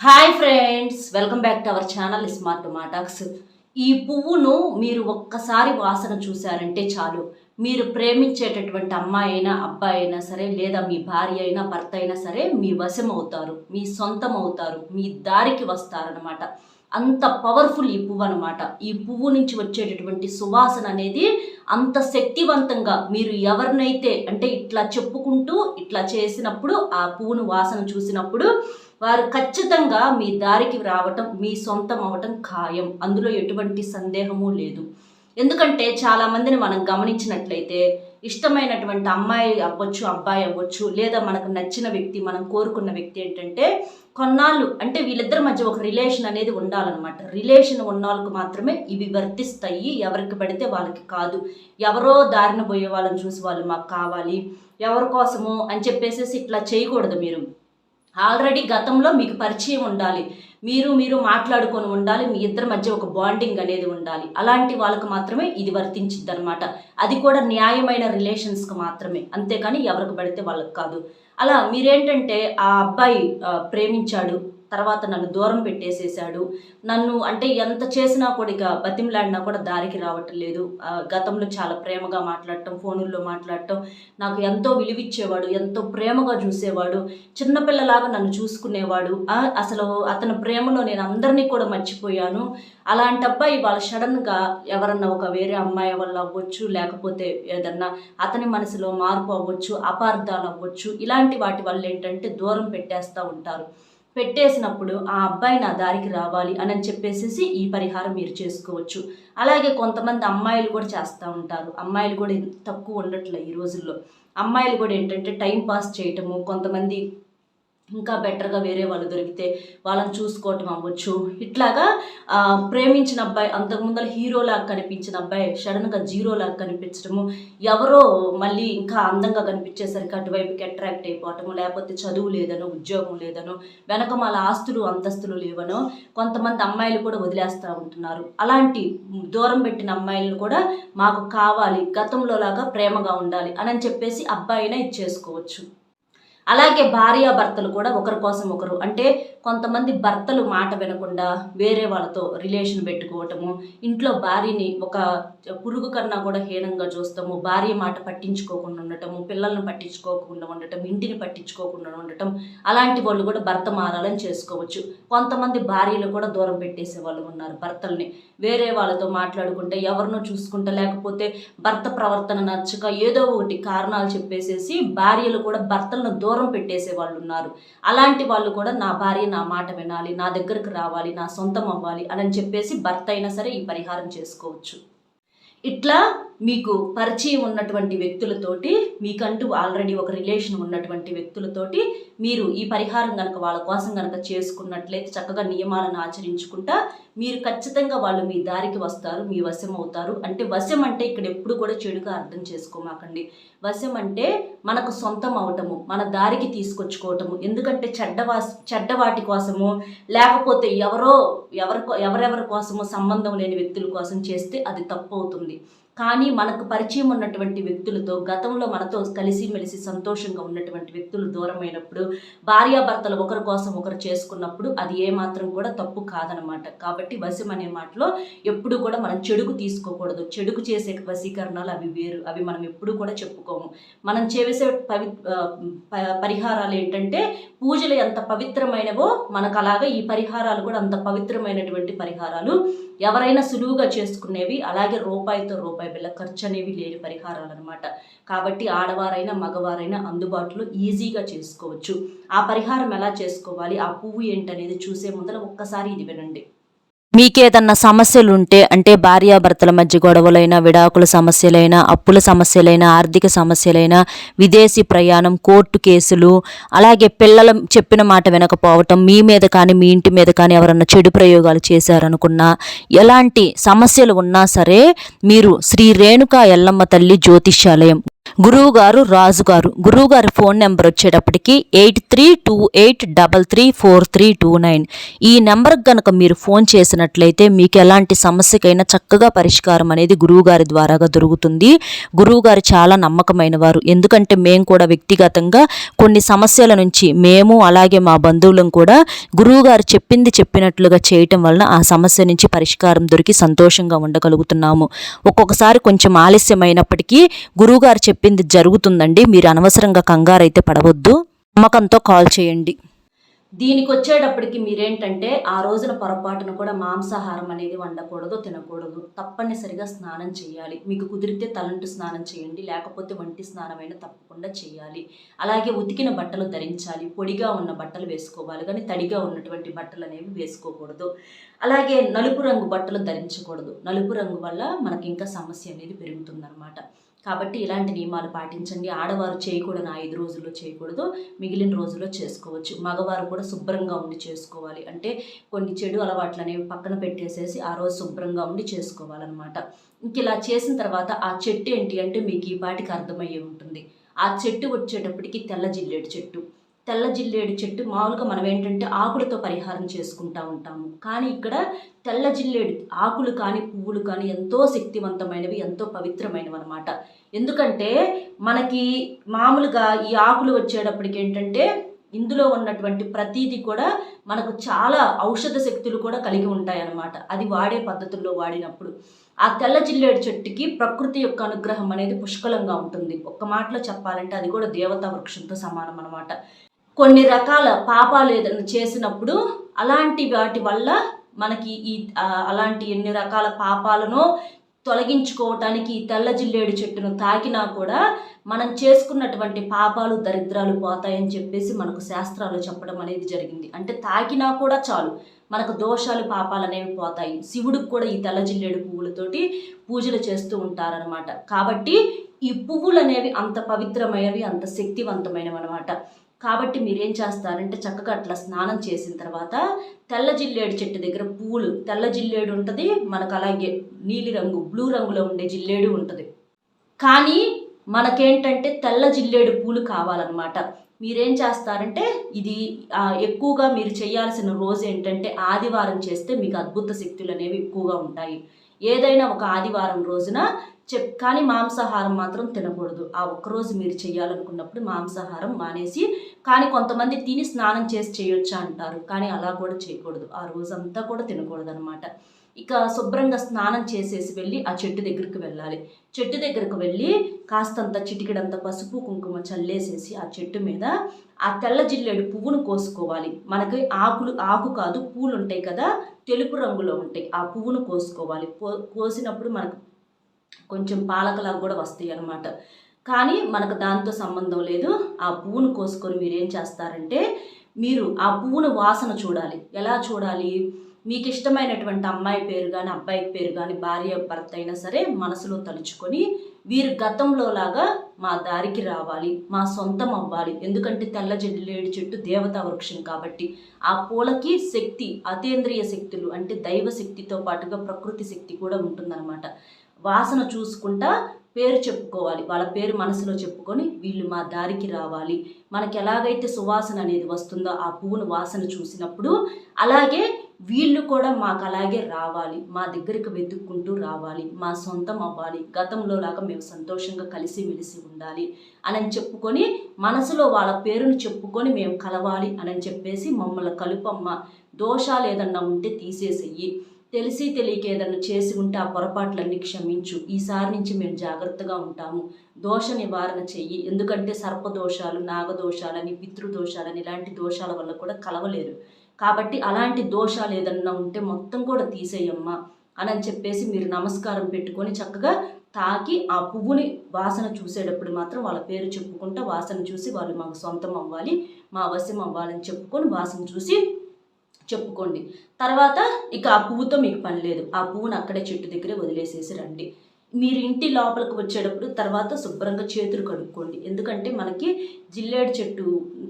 Hi friends, welcome back to our channel smart మాటాక్స్. ఈ పువ్వును మీరు ఒక్కసారి వాసన చూశారంటే చాలు, మీరు ప్రేమించేటటువంటి అమ్మాయి అయినా అబ్బాయి అయినా సరే, లేదా మీ భార్య అయినా భర్త అయినా సరే మీ వశం అవుతారు, మీ సొంతం అవుతారు, మీ దారికి వస్తారనమాట. అంత పవర్ఫుల్ ఈ పువ్వు అనమాట. ఈ పువ్వు నుంచి వచ్చేటటువంటి సువాసన అనేది అంత శక్తివంతంగా, మీరు ఎవరినైతే అంటే ఇట్లా చెప్పుకుంటూ ఇట్లా చేసినప్పుడు ఆ పువ్వును వాసన చూసినప్పుడు వారు ఖచ్చితంగా మీ దారికి రావటం, మీ సొంతం అవటం ఖాయం. అందులో ఎటువంటి సందేహము లేదు. ఎందుకంటే చాలామందిని మనం గమనించినట్లయితే ఇష్టమైనటువంటి అమ్మాయి అవ్వచ్చు, అబ్బాయి అవ్వచ్చు, లేదా మనకు నచ్చిన వ్యక్తి, మనం కోరుకున్న వ్యక్తి ఏంటంటే కొన్నాళ్ళు అంటే వీళ్ళిద్దరి మధ్య ఒక రిలేషన్ అనేది ఉండాలన్నమాట. రిలేషన్ ఉన్న వాళ్ళకి మాత్రమే ఇవి వర్తిస్తాయి, ఎవరికి పడితే వాళ్ళకి కాదు. ఎవరో దారిన పోయే వాళ్ళని చూసి వాళ్ళు మాకు కావాలి, ఎవరి కోసము అని చెప్పేసి ఇట్లా చేయకూడదు. మీరు ఆల్రెడీ గతంలో మీకు పరిచయం ఉండాలి, మీరు మాట్లాడుకొని ఉండాలి, మీ ఇద్దరి మధ్య ఒక బాండింగ్ అనేది ఉండాలి. అలాంటి వాళ్ళకి మాత్రమే ఇది వర్తించిద్ది అనమాట. అది కూడా న్యాయమైన రిలేషన్స్కి మాత్రమే, అంతేకాని ఎవరికి పడితే వాళ్ళకి కాదు. అలా మీరేంటంటే ఆ అబ్బాయి ప్రేమించాడు, తర్వాత నన్ను దూరం పెట్టేసేసాడు, నన్ను అంటే ఎంత చేసినా కూడా ఇక బతిమలాడినా కూడా దారికి రావటం లేదు. గతంలో చాలా ప్రేమగా మాట్లాడటం, ఫోనుల్లో మాట్లాడటం, నాకు ఎంతో విలువిచ్చేవాడు, ఎంతో ప్రేమగా చూసేవాడు, చిన్నపిల్లలాగా నన్ను చూసుకునేవాడు. అసలు అతని ప్రేమలో నేను అందరినీ కూడా మర్చిపోయాను. అలాంటి అబ్బాయి వాళ్ళ సడన్గా ఎవరన్నా ఒక వేరే అమ్మాయి వల్ల అవ్వచ్చు, లేకపోతే ఏదన్నా అతని మనసులో మార్పు అవ్వచ్చు, అపార్థాలు అవ్వచ్చు, ఇలాంటి వాటి వల్ల ఏంటంటే దూరం పెట్టేస్తూ ఉంటారు. పెట్టేసినప్పుడు ఆ అబ్బాయి నా దారికి రావాలి అని చెప్పేసి ఈ పరిహారం మీరు చేసుకోవచ్చు. అలాగే కొంతమంది అమ్మాయిలు కూడా చేస్తూ ఉంటారు. అమ్మాయిలు కూడా తక్కువ ఉండట్లే ఈ రోజుల్లో. అమ్మాయిలు కూడా ఏంటంటే టైం పాస్ చేయటము, కొంతమంది ఇంకా బెటర్గా వేరే వాళ్ళు దొరికితే వాళ్ళని చూసుకోవటం అవ్వచ్చు. ఇట్లాగా ప్రేమించిన అబ్బాయి, అంతకుముందర హీరోలాగా కనిపించిన అబ్బాయి సడన్గా జీరోలాగా కనిపించడము, ఎవరో మళ్ళీ ఇంకా అందంగా కనిపించేసరికి అటువైపుకి అట్రాక్ట్ అయిపోవటము, లేకపోతే చదువు లేదనో, ఉద్యోగం లేదనో, వెనకమాల ఆస్తులు అంతస్తులు లేవనో కొంతమంది అమ్మాయిలు కూడా వదిలేస్తూ ఉంటున్నారు. అలాంటి దూరం పెట్టిన అమ్మాయిలను కూడా మాకు కావాలి, గతంలో లాగా ప్రేమగా ఉండాలి అని చెప్పేసి అబ్బాయినా ఇచ్చేసుకోవచ్చు. అలాగే భార్యాభర్తలు కూడా ఒకరి కోసం ఒకరు అంటే కొంతమంది భర్తలు మాట వినకుండా వేరే వాళ్ళతో రిలేషన్ పెట్టుకోవటము, ఇంట్లో భార్యని ఒక పురుగు కన్నా కూడా హీనంగా చూస్తాము, భార్య మాట పట్టించుకోకుండా ఉండటము, పిల్లల్ని పట్టించుకోకుండా ఉండటం, ఇంటిని పట్టించుకోకుండా ఉండటం, అలాంటి వాళ్ళు కూడా భర్త మారాలని చేసుకోవచ్చు. కొంతమంది భార్యలు కూడా దూరం పెట్టేసే వాళ్ళు ఉన్నారు. భర్తల్ని వేరే వాళ్ళతో మాట్లాడుకుంటే, ఎవరినో చూసుకుంటా, లేకపోతే భర్త ప్రవర్తన నచ్చక ఏదో ఒకటి కారణాలు చెప్పేసేసి భార్యలు కూడా భర్తలను దూరం పెట్టేసే వాళ్ళు ఉన్నారు. అలాంటి వాళ్ళు కూడా నా భార్య నా మాట వినాలి, నా దగ్గరకు రావాలి, నా సొంతం అవ్వాలి అని చెప్పేసి భర్త అయినా సరే ఈ పరిహారం చేసుకోవచ్చు. ఇట్లా మీకు పరిచయం ఉన్నటువంటి వ్యక్తులతోటి, మీకంటూ ఆల్రెడీ ఒక రిలేషన్ ఉన్నటువంటి వ్యక్తులతోటి మీరు ఈ పరిహారం కనుక వాళ్ళ కోసం కనుక చేసుకున్నట్లయితే, చక్కగా నియమాలను ఆచరించుకుంటా మీరు ఖచ్చితంగా వాళ్ళు మీ దారికి వస్తారు, మీ వశం అవుతారు. అంటే వశం అంటే ఇక్కడ ఎప్పుడు కూడా చెడుగా అర్థం చేసుకోమాకండి. వశం అంటే మనకు సొంతం అవటము, మన దారికి తీసుకొచ్చుకోవటము. ఎందుకంటే చెడ్డవాటి కోసము, లేకపోతే ఎవరెవరి కోసమో సంబంధం లేని వ్యక్తుల కోసం చేస్తే అది తప్పు అవుతుంది. కానీ మనకు పరిచయం ఉన్నటువంటి వ్యక్తులతో, గతంలో మనతో కలిసిమెలిసి సంతోషంగా ఉన్నటువంటి వ్యక్తులు దూరమైనప్పుడు, భార్యాభర్తలు ఒకరి కోసం ఒకరు చేసుకున్నప్పుడు అది ఏమాత్రం కూడా తప్పు కాదనమాట. కాబట్టి వశం అనే మాటలో ఎప్పుడు కూడా మనం చెడుకు తీసుకోకూడదు. చెడుకు చేసే వశీకరణాలు అవి వేరు, అవి మనం ఎప్పుడు కూడా చెప్పుకోము. మనం చేసే పరిహారాలు ఏంటంటే, పూజలు ఎంత పవిత్రమైనవో మనకు అలాగా ఈ పరిహారాలు కూడా అంత పవిత్రమైనటువంటి పరిహారాలు. ఎవరైనా సులువుగా చేసుకునేవి, అలాగే రూపాయితో రూపాయి బిళ్ళ ఖర్చు అనేవి లేని పరిహారాలు అనమాట. కాబట్టి ఆడవారైనా మగవారైనా అందుబాటులో ఈజీగా చేసుకోవచ్చు. ఆ పరిహారం ఎలా చేసుకోవాలి, ఆ పువ్వు ఏంటనేది చూసే ముందర ఒక్కసారి ఇది వినండి. మీకేదన్నా సమస్యలు ఉంటే, అంటే భార్యాభర్తల మధ్య గొడవలైనా, విడాకుల సమస్యలైనా, అప్పుల సమస్యలైనా, ఆర్థిక సమస్యలైనా, విదేశీ ప్రయాణం, కోర్టు కేసులు, అలాగే పిల్లల చెప్పిన మాట వినకపోవటం, మీ మీద కానీ మీ ఇంటి మీద కానీ ఎవరన్నా చెడు ప్రయోగాలు చేశారనుకున్నా, ఎలాంటి సమస్యలు ఉన్నా సరే మీరు శ్రీ రేణుకా ఎల్లమ్మ తల్లి జ్యోతిష్యాలయం గురువుగారు రాజుగారు. గురువుగారి ఫోన్ నెంబర్ వచ్చేటప్పటికి 8328334329. ఈ నెంబర్కి గనక మీరు ఫోన్ చేసినట్లయితే మీకు ఎలాంటి సమస్యకైనా చక్కగా పరిష్కారం అనేది గురువుగారి ద్వారాగా దొరుకుతుంది. గురువుగారు చాలా నమ్మకమైన వారు. ఎందుకంటే మేము కూడా వ్యక్తిగతంగా కొన్ని సమస్యల నుంచి మేము అలాగే మా బంధువులను కూడా గురువుగారు చెప్పినట్లుగా చేయటం వలన ఆ సమస్య నుంచి పరిష్కారం దొరికి సంతోషంగా ఉండగలుగుతున్నాము. ఒక్కొక్కసారి కొంచెం ఆలస్యమైనప్పటికీ గురువుగారు చెప్పింది జరుగుతుందండి. మీరు అనవసరంగా కంగారు అయితే పడవద్దు. నమ్మకంతో కాల్ చేయండి. దీనికి వచ్చేటప్పటికి మీరేంటంటే ఆ రోజున పొరపాటును కూడా మాంసాహారం అనేది వండకూడదు, తినకూడదు. తప్పనిసరిగా స్నానం చేయాలి. మీకు కుదిరితే తలంటు స్నానం చేయండి, లేకపోతే వంటి స్నానమైనా తప్పకుండా చేయాలి. అలాగే ఉతికిన బట్టలు ధరించాలి. పొడిగా ఉన్న బట్టలు వేసుకోవాలి, కానీ తడిగా ఉన్నటువంటి బట్టలు అనేవి వేసుకోకూడదు. అలాగే నలుపు రంగు బట్టలు ధరించకూడదు. నలుపు రంగు వల్ల మనకి ఇంకా సమస్య అనేది పెరుగుతుందన్నమాట. కాబట్టి ఇలాంటి నియమాలు పాటించండి. ఆడవారు చేయకూడని 5 రోజుల్లో చేయకూడదు, మిగిలిన రోజుల్లో చేసుకోవచ్చు. మగవారు కూడా శుభ్రంగా ఉండి చేసుకోవాలి. అంటే కొన్ని చెడు అలవాట్లు అనేవి పక్కన పెట్టేసేసి ఆ రోజు శుభ్రంగా ఉండి చేసుకోవాలన్నమాట. ఇంక ఇలా చేసిన తర్వాత ఆ చెట్టు ఏంటి అంటే మీకు ఈ పాటికి అర్థమయ్యే ఉంటుంది. ఆ చెట్టు వచ్చేటప్పటికి తెల్ల జిల్లేడు చెట్టు. తెల్ల జిల్లేడు చెట్టు మామూలుగా మనం ఏంటంటే ఆకులతో పరిహారం చేసుకుంటూ ఉంటాము. కానీ ఇక్కడ తెల్ల జిల్లేడు ఆకులు కానీ పువ్వులు కానీ ఎంతో శక్తివంతమైనవి, ఎంతో పవిత్రమైనవి అనమాట. ఎందుకంటే మనకి మామూలుగా ఈ ఆకులు వచ్చేటప్పటికి ఏంటంటే ఇందులో ఉన్నటువంటి ప్రతీది కూడా మనకు చాలా ఔషధ శక్తులు కూడా కలిగి ఉంటాయన్నమాట. అది వాడే పద్ధతుల్లో వాడినప్పుడు ఆ తెల్ల జిల్లేడు చెట్టుకి ప్రకృతి యొక్క అనుగ్రహం అనేది పుష్కలంగా ఉంటుంది. ఒక్క మాటలో చెప్పాలంటే అది కూడా దేవతా వృక్షంతో సమానం అనమాట. కొన్ని రకాల పాపాలు ఏదైనా చేసినప్పుడు అలాంటి వాటి వల్ల మనకి అలాంటి ఎన్ని రకాల పాపాలను తొలగించుకోవటానికి ఈ తెల్ల జిల్లేడు చెట్టును తాకినా కూడా మనం చేసుకున్నటువంటి పాపాలు దరిద్రాలు పోతాయని చెప్పేసి మనకు శాస్త్రాలు చెప్పడం అనేది జరిగింది. అంటే తాకినా కూడా చాలు మనకు దోషాలు పాపాలు అనేవి పోతాయి. శివుడికి కూడా ఈ తెల్ల జిల్లేడు పువ్వులతోటి పూజలు చేస్తూ ఉంటారనమాట. కాబట్టి ఈ పువ్వులు అనేవి అంత పవిత్రమైనవి, అంత శక్తివంతమైనవి అనమాట. కాబట్టి మీరేం చేస్తారంటే చక్కగా అట్లా స్నానం చేసిన తర్వాత తెల్ల జిల్లేడు చెట్టు దగ్గర పువ్వులు, తెల్ల జిల్లేడు ఉంటుంది మనకు, అలాగే నీలి రంగు బ్లూ రంగులో ఉండే జిల్లేడు ఉంటుంది. కానీ మనకేంటంటే తెల్ల జిల్లేడు పూలు కావాలన్నమాట. మీరేం చేస్తారంటే ఇది ఎక్కువగా మీరు చేయాల్సిన రోజు ఏంటంటే ఆదివారం చేస్తే మీకు అద్భుత శక్తులు అనేవి ఎక్కువగా ఉంటాయి. ఏదైనా ఒక ఆదివారం రోజున కానీ మాంసాహారం మాత్రం తినకూడదు. ఆ ఒక్కరోజు మీరు చేయాలనుకున్నప్పుడు మాంసాహారం మానేసి, కానీ కొంతమంది తిని స్నానం చేసి చేయొచ్చా అంటారు, కానీ అలా కూడా చేయకూడదు. ఆ రోజంతా కూడా తినకూడదు అనమాట. ఇక శుభ్రంగా స్నానం చేసేసి వెళ్ళి ఆ చెట్టు దగ్గరికి వెళ్ళాలి. చెట్టు దగ్గరకు వెళ్ళి కాస్తంత చిటికెడంత పసుపు కుంకుమ చల్లేసేసి ఆ చెట్టు మీద ఆ తెల్ల జిల్లేడు పువ్వును కోసుకోవాలి. మనకి ఆకు కాదు, పూలు ఉంటాయి కదా, తెలుపు రంగులో ఉంటాయి. ఆ పువ్వును కోసుకోవాలి. కోసినప్పుడు మనకు కొంచెం పాలకలాగా కూడా వస్తాయి అన్నమాట. కానీ మనకు దాంతో సంబంధం లేదు. ఆ పువ్వును కోసుకొని మీరేం చేస్తారంటే మీరు ఆ పువ్వును వాసన చూడాలి. ఎలా చూడాలి? మీకు ఇష్టమైనటువంటి అమ్మాయి పేరు కానీ అబ్బాయి పేరు కానీ భార్య భర్త అయినా సరే మనసులో తలుచుకొని వీరు గతంలో లాగా మా దారికి రావాలి, మా సొంతం అవ్వాలి. ఎందుకంటే తెల్ల జిల్లేడు చెట్టు దేవతా వృక్షం కాబట్టి ఆ పూలకి శక్తి, అతీంద్రియ శక్తులు అంటే దైవ శక్తితో పాటుగా ప్రకృతి శక్తి కూడా ఉంటుందన్నమాట. వాసన చూసుకుంటా పేరు చెప్పుకోవాలి. వాళ్ళ పేరు మనసులో చెప్పుకొని వీళ్ళు మా దారికి రావాలి. మనకి ఎలాగైతే సువాసన అనేది వస్తుందో ఆ పువ్వును వాసన చూసినప్పుడు అలాగే వీళ్ళు కూడా మాకు అలాగే రావాలి, మా దగ్గరికి వెతుక్కుంటూ రావాలి, మా సొంతం అవ్వాలి, గతంలో లాగా మేము సంతోషంగా కలిసిమెలిసి ఉండాలి అని చెప్పుకొని మనసులో వాళ్ళ పేరును చెప్పుకొని మేము కలవాలి అని చెప్పేసి మమ్మల్ని కలుపమ్మ, దోషాలు ఏదన్నా ఉంటే తీసేసేయి, తెలిసి తెలియక ఏదన్నా చేసి ఉంటే ఆ పొరపాట్లన్నీ క్షమించు, ఈసారి నుంచి మేము జాగ్రత్తగా ఉంటాము, దోష నివారణ చెయ్యి. ఎందుకంటే సర్పదోషాలు, నాగదోషాలని, పితృదోషాలని ఇలాంటి దోషాల వల్ల కూడా కలవలేరు. కాబట్టి అలాంటి దోషాలు ఏదన్నా ఉంటే మొత్తం కూడా తీసేయమ్మా అని చెప్పేసి మీరు నమస్కారం పెట్టుకొని చక్కగా తాకి ఆ పువ్వుని వాసన చూసేటప్పుడు మాత్రం వాళ్ళ పేరు చెప్పుకుంటా వాసన చూసి వాళ్ళు మాకు సొంతం అవ్వాలి, మా వశం అవ్వాలని చెప్పుకొని వాసన చూసి చెప్పుకోండి. తర్వాత ఇక ఆ పువ్వుతో మీకు పని లేదు. ఆ పువ్వును అక్కడే చెట్టు దగ్గరే వదిలేసేసి రండి. మీరు ఇంటి లోపలికి వచ్చేటప్పుడు తర్వాత శుభ్రంగా చేతులు కడుక్కోండి. ఎందుకంటే మనకి జిల్లేడు చెట్టు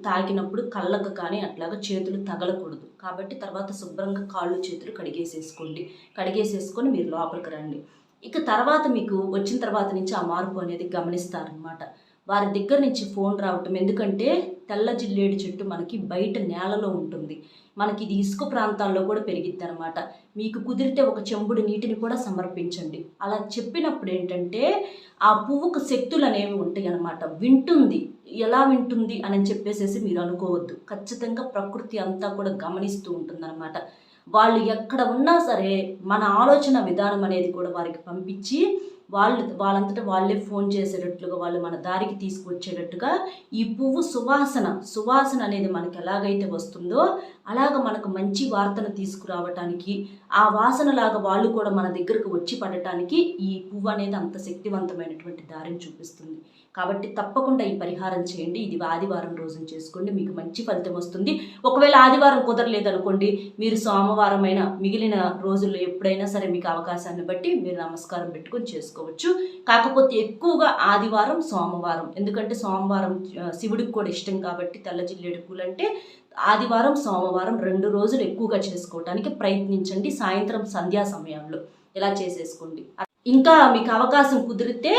తాకినప్పుడు కళ్ళకు కానీ అట్లాగా చేతులు తగలకూడదు. కాబట్టి తర్వాత శుభ్రంగా కాళ్ళు చేతులు కడిగేసేసుకొని మీరు లోపలికి రండి. ఇక తర్వాత మీకు వచ్చిన తర్వాత నుంచి ఆ మార్పు అనేది గమనిస్తారనమాట. వారి దగ్గర నుంచి ఫోన్ రావటం, ఎందుకంటే తెల్ల జిల్లేడు చెట్టు మనకి బయట నేలలో ఉంటుంది, మనకి ఇది ఇసుక ప్రాంతాల్లో కూడా పెరిగిద్ది అనమాట. మీకు కుదిరితే ఒక చెంబుడు నీటిని కూడా సమర్పించండి. అలా చెప్పినప్పుడు ఏంటంటే ఆ పువ్వుకు శక్తులు అనేవి ఉంటాయి అన్నమాట. వింటుంది. ఎలా వింటుంది అని చెప్పేసేసి మీరు అనుకోవద్దు. ఖచ్చితంగా ప్రకృతి అంతా కూడా గమనిస్తూ ఉంటుందన్నమాట. వాళ్ళు ఎక్కడ ఉన్నా సరే మన ఆలోచన విధానం అనేది కూడా వారికి పంపించి వాళ్ళంతటా వాళ్ళే ఫోన్ చేసేటట్లుగా, వాళ్ళు మన దారికి తీసుకువచ్చేటట్టుగా ఈ పువ్వు సువాసన అనేది మనకి ఎలాగైతే వస్తుందో అలాగ మనకు మంచి వార్తను తీసుకురావటానికి, ఆ వాసనలాగా వాళ్ళు కూడా మన దగ్గరకు వచ్చి పడటానికి ఈ పువ్వు అనేది అంత శక్తివంతమైనటువంటి దారిని చూపిస్తుంది. కాబట్టి తప్పకుండా ఈ పరిహారం చేయండి. ఇది ఆదివారం రోజున చేసుకోండి, మీకు మంచి ఫలితం వస్తుంది. ఒకవేళ ఆదివారం కుదరలేదు అనుకోండి, మీరు సోమవారం అయినా మిగిలిన రోజుల్లో ఎప్పుడైనా సరే మీకు అవకాశాన్ని బట్టి మీరు నమస్కారం పెట్టుకొని చేసుకోవచ్చు. కాకపోతే ఎక్కువగా ఆదివారం, సోమవారం, ఎందుకంటే సోమవారం శివుడికి కూడా ఇష్టం కాబట్టి తెల్ల జిల్లేడు పూలు అంటే ఆదివారం, సోమవారం 2 రోజులు ఎక్కువగా చేసుకోవడానికి ప్రయత్నించండి. సాయంత్రం సంధ్యా సమయంలో ఇలా చేసేసుకోండి. ఇంకా మీకు అవకాశం కుదిరితే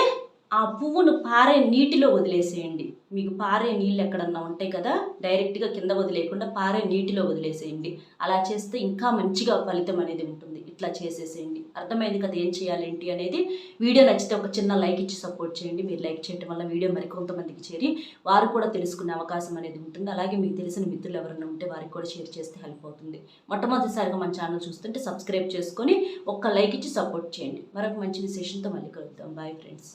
ఆ పువ్వును పారే నీటిలో వదిలేసేయండి. మీకు పారే నీళ్ళు ఎక్కడన్నా ఉంటాయి కదా, డైరెక్ట్గా కింద వదిలేయకుండా పారే నీటిలో వదిలేసేయండి. అలా చేస్తే ఇంకా మంచిగా ఫలితం అనేది ఉంటుంది. ఇట్లా చేసేసేయండి. అర్థమైంది కదా ఏం చేయాలి ఏంటి అనేది. వీడియో నచ్చితే ఒక చిన్న లైక్ ఇచ్చి సపోర్ట్ చేయండి. మీరు లైక్ చేయడం వల్ల వీడియో మరికొంతమందికి చేరి వారు కూడా తెలుసుకునే అవకాశం అనేది ఉంటుంది. అలాగే మీకు తెలిసిన మిత్రులు ఎవరైనా ఉంటే వారికి కూడా షేర్ చేస్తే హెల్ప్ అవుతుంది. మొట్టమొదటిసారిగా మన ఛానల్ చూస్తుంటే సబ్స్క్రైబ్ చేసుకొని ఒక్క లైక్ ఇచ్చి సపోర్ట్ చేయండి. మరొక మంచి విశేషంతో మళ్ళీ కలుద్దాం. Bye friends.